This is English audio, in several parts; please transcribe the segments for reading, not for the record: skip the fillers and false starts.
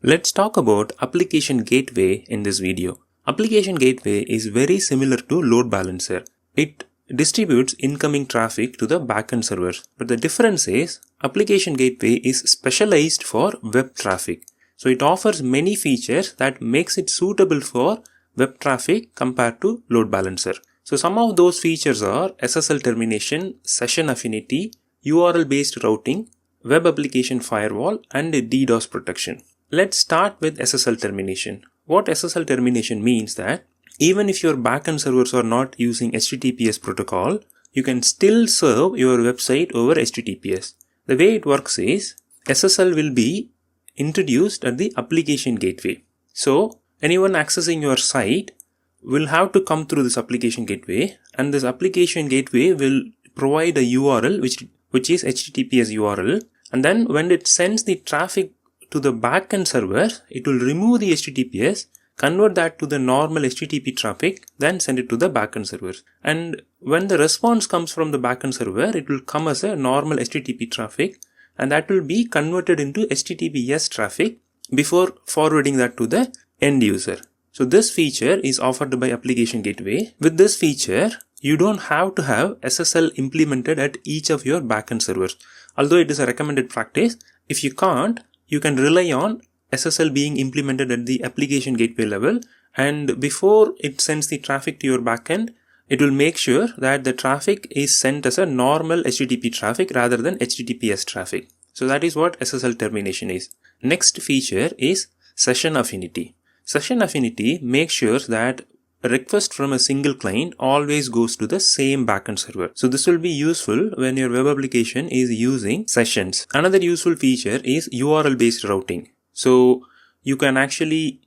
Let's talk about application gateway in this video. Application gateway is very similar to load balancer. It distributes incoming traffic to the backend servers. But the difference is application gateway is specialized for web traffic. So it offers many features that makes it suitable for web traffic compared to load balancer. So some of those features are SSL termination, session affinity, URL based routing, web application firewall, and DDoS protection. Let's start with SSL termination. What SSL termination means that even if your backend servers are not using HTTPS protocol, you can still serve your website over HTTPS. The way it works is SSL will be introduced at the application gateway. So anyone accessing your site will have to come through this application gateway, and this application gateway will provide a URL which is HTTPS URL, and then when it sends the traffic to the backend server, it will remove the HTTPS, convert that to the normal HTTP traffic, then send it to the backend server. And when the response comes from the backend server, it will come as a normal HTTP traffic, and that will be converted into HTTPS traffic before forwarding that to the end user. So this feature is offered by application gateway. With this feature, you don't have to have SSL implemented at each of your backend servers. Although it is a recommended practice, if you can't, you can rely on SSL being implemented at the application gateway level, and before it sends the traffic to your backend, it will make sure that the traffic is sent as a normal HTTP traffic rather than HTTPS traffic. So that is what SSL termination is. Next feature is session affinity. Session affinity makes sure that a request from a single client always goes to the same backend server. So this will be useful when your web application is using sessions. Another useful feature is URL based routing. So you can actually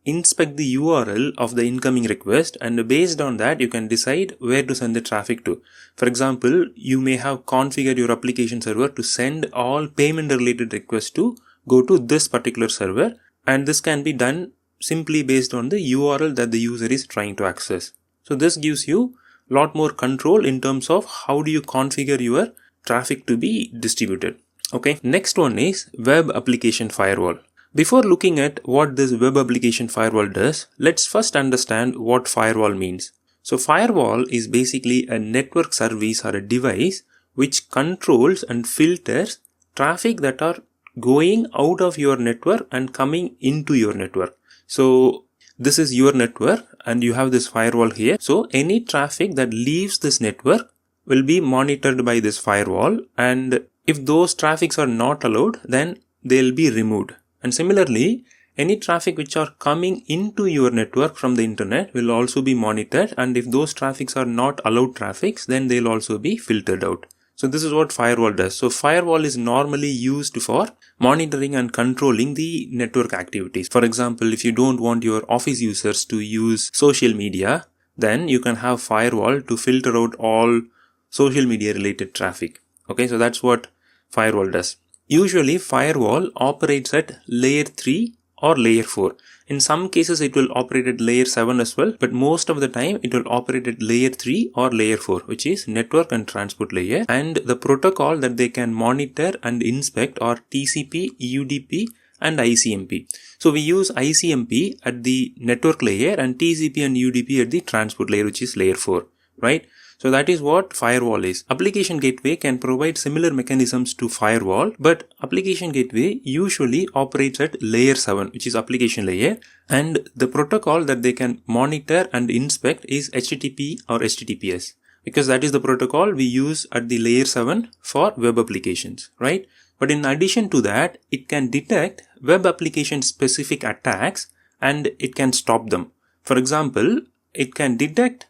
inspect the URL of the incoming request, and based on that you can decide where to send the traffic to. For example, you may have configured your application server to send all payment related requests to go to this particular server, and this can be done simply based on the URL that the user is trying to access. So this gives you a lot more control in terms of how do you configure your traffic to be distributed. Okay, next one is web application firewall. Before looking at what this web application firewall does, let's first understand what firewall means. So firewall is basically a network service or a device which controls and filters traffic that are going out of your network and coming into your network. So this is your network and you have this firewall here. So any traffic that leaves this network will be monitored by this firewall, and if those traffics are not allowed, then they'll be removed. And similarly, any traffic which are coming into your network from the internet will also be monitored, and if those traffics are not allowed traffics, then they'll also be filtered out. So this is what firewall does. So firewall is normally used for monitoring and controlling the network activities. For example, if you don't want your office users to use social media, then you can have firewall to filter out all social media related traffic. Okay, so that's what firewall does. Usually firewall operates at layer 3 or layer 4. In some cases it will operate at layer 7 as well, but most of the time it will operate at layer 3 or layer 4, which is network and transport layer. And the protocol that they can monitor and inspect are TCP, UDP and ICMP. So we use ICMP at the network layer and TCP and UDP at the transport layer, which is layer 4, right? So that is what firewall is. Application gateway can provide similar mechanisms to firewall, but application gateway usually operates at layer 7, which is application layer, and the protocol that they can monitor and inspect is HTTP or HTTPS, because that is the protocol we use at the layer 7 for web applications, right? But in addition to that, it can detect web application specific attacks and it can stop them. For example, it can detect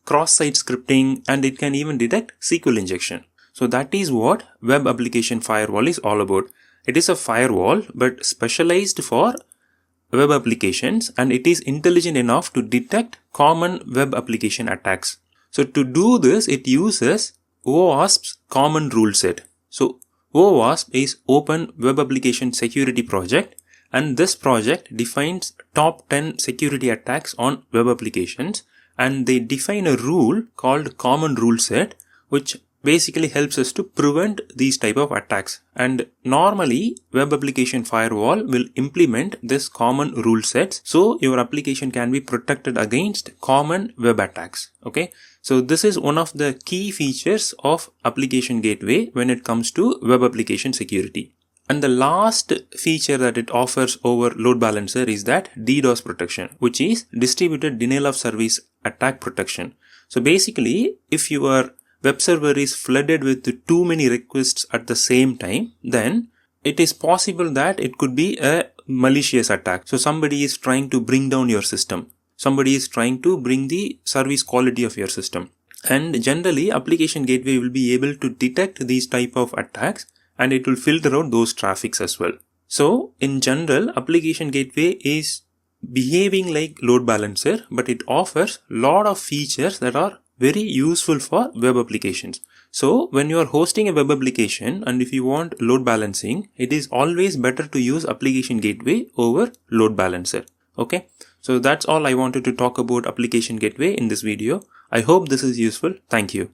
cross-site scripting, and it can even detect SQL injection. So that is what web application firewall is all about. It is a firewall but specialized for web applications, and it is intelligent enough to detect common web application attacks. So to do this, it uses OWASP's common rule set. So OWASP is Open Web Application Security Project, and this project defines top 10 security attacks on web applications, and they define a rule called common rule set which basically helps us to prevent these type of attacks. And normally web application firewall will implement this common rule sets so your application can be protected against common web attacks. Okay, so this is one of the key features of application gateway when it comes to web application security. And the last feature that it offers over load balancer is that DDoS protection, which is distributed denial of service attack protection. So basically, if your web server is flooded with too many requests at the same time, then it is possible that it could be a malicious attack. So somebody is trying to bring down your system. Somebody is trying to bring the service quality of your system. And generally, application gateway will be able to detect these type of attacks and it will filter out those traffics as well. So in general, application gateway is behaving like load balancer, but it offers a lot of features that are very useful for web applications. So when you are hosting a web application and if you want load balancing, it is always better to use application gateway over load balancer. Okay, so that's all I wanted to talk about application gateway in this video. I hope this is useful. Thank you.